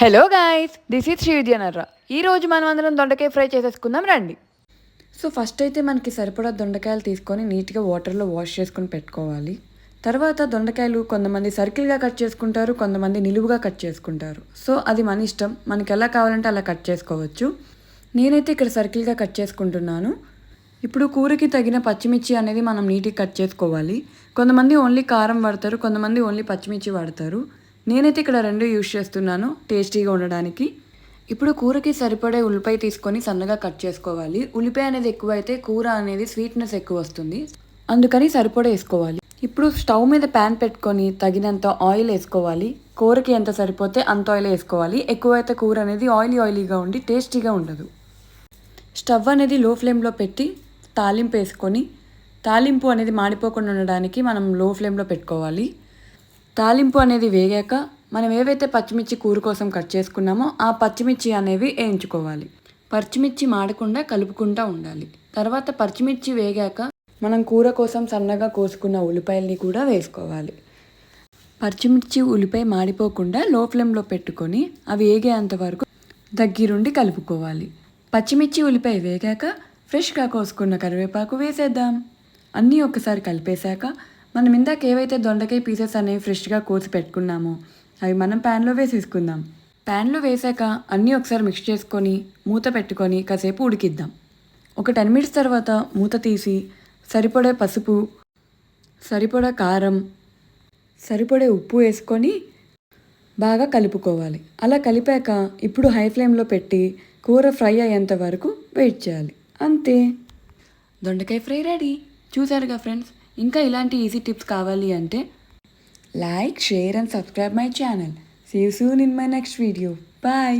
Hello guys, this is Srividya Narra. ఈరోజు మనం అందరం దొండకాయ ఫ్రై చేసేసుకుందాం రండి. సో ఫస్ట్ అయితే మనకి సరిపడా దొండకాయలు తీసుకొని నీట్గా వాటర్లో వాష్ చేసుకొని పెట్టుకోవాలి. తర్వాత దొండకాయలు కొంతమంది సర్కిల్గా కట్ చేసుకుంటారు, కొంతమంది నిలువుగా కట్ చేసుకుంటారు. సో అది మన ఇష్టం, మనకి ఎలా కావాలంటే అలా కట్ చేసుకోవచ్చు. నేనైతే ఇక్కడ సర్కిల్గా కట్ చేసుకుంటున్నాను. ఇప్పుడు కూరకి తగిన పచ్చిమిర్చి అనేది మనం నీట్గా కట్ చేసుకోవాలి. కొంతమంది ఓన్లీ కారం వాడతారు, కొంతమంది ఓన్లీ పచ్చిమిర్చి వాడతారు. నేనైతే ఇక్కడ రెండు యూజ్ చేస్తున్నాను టేస్టీగా ఉండడానికి. ఇప్పుడు కూరకి సరిపడే ఉల్లిపాయ తీసుకొని సన్నగా కట్ చేసుకోవాలి. ఉల్లిపాయ అనేది ఎక్కువ అయితే కూర అనేది స్వీట్నెస్ ఎక్కువ వస్తుంది, అందుకని సరిపడే వేసుకోవాలి. ఇప్పుడు స్టవ్ మీద ప్యాన్ పెట్టుకొని తగినంత ఆయిల్ వేసుకోవాలి. కూరకి ఎంత సరిపోతే అంత ఆయిల్ వేసుకోవాలి. ఎక్కువైతే కూర అనేది ఆయిలీగా ఉండి టేస్టీగా ఉండదు. స్టవ్ అనేది లో ఫ్లేమ్లో పెట్టి తాలింపు వేసుకొని, తాలింపు అనేది మాడిపోకుండా ఉండడానికి మనం లో ఫ్లేమ్లో పెట్టుకోవాలి. తాలింపు అనేది వేగాక మనం ఏవైతే పచ్చిమిర్చి కూర కోసం కట్ చేసుకున్నామో ఆ పచ్చిమిర్చి అనేవి వేయించుకోవాలి. పచ్చిమిర్చి మాడకుండా కలుపుకుంటూ ఉండాలి. తర్వాత పచ్చిమిర్చి వేగాక మనం కూర కోసం సన్నగా కోసుకున్న ఉల్లిపాయల్ని కూడా వేసుకోవాలి. పచ్చిమిర్చి ఉల్లిపాయ మాడిపోకుండా లో ఫ్లేమ్లో పెట్టుకొని అవి వేగేంత వరకు దగ్గరుండి కలుపుకోవాలి. పచ్చిమిర్చి ఉల్లిపాయ వేగాక ఫ్రెష్గా కోసుకున్న కరివేపాకు వేసేద్దాం. అన్నీ ఒకసారి కలిపేశాక మనం ఇందాక ఏవైతే దొండకాయ పీసెస్ అనేవి ఫ్రెష్గా కోసి పెట్టుకున్నామో అవి మనం ప్యాన్లో వేసేసుకుందాం. ప్యాన్లో వేసాక అన్నీ ఒకసారి మిక్స్ చేసుకొని మూత పెట్టుకొని కాసేపు ఉడికిద్దాం. ఒక 10 మినిట్స్ తర్వాత మూత తీసి సరిపడే పసుపు, సరిపడా కారం, సరిపడే ఉప్పు వేసుకొని బాగా కలుపుకోవాలి. అలా కలిపాక ఇప్పుడు హై ఫ్లేమ్లో పెట్టి కూర ఫ్రై అయ్యేంత వరకు వెయిట్ చేయాలి. అంతే, దొండకాయ ఫ్రై రెడీ. చూసారుగా ఫ్రెండ్స్, ఇంకా ఇలాంటి ఈజీ టిప్స్ కావాలి అంటే like, share and subscribe my channel. See you soon in my next video. Bye.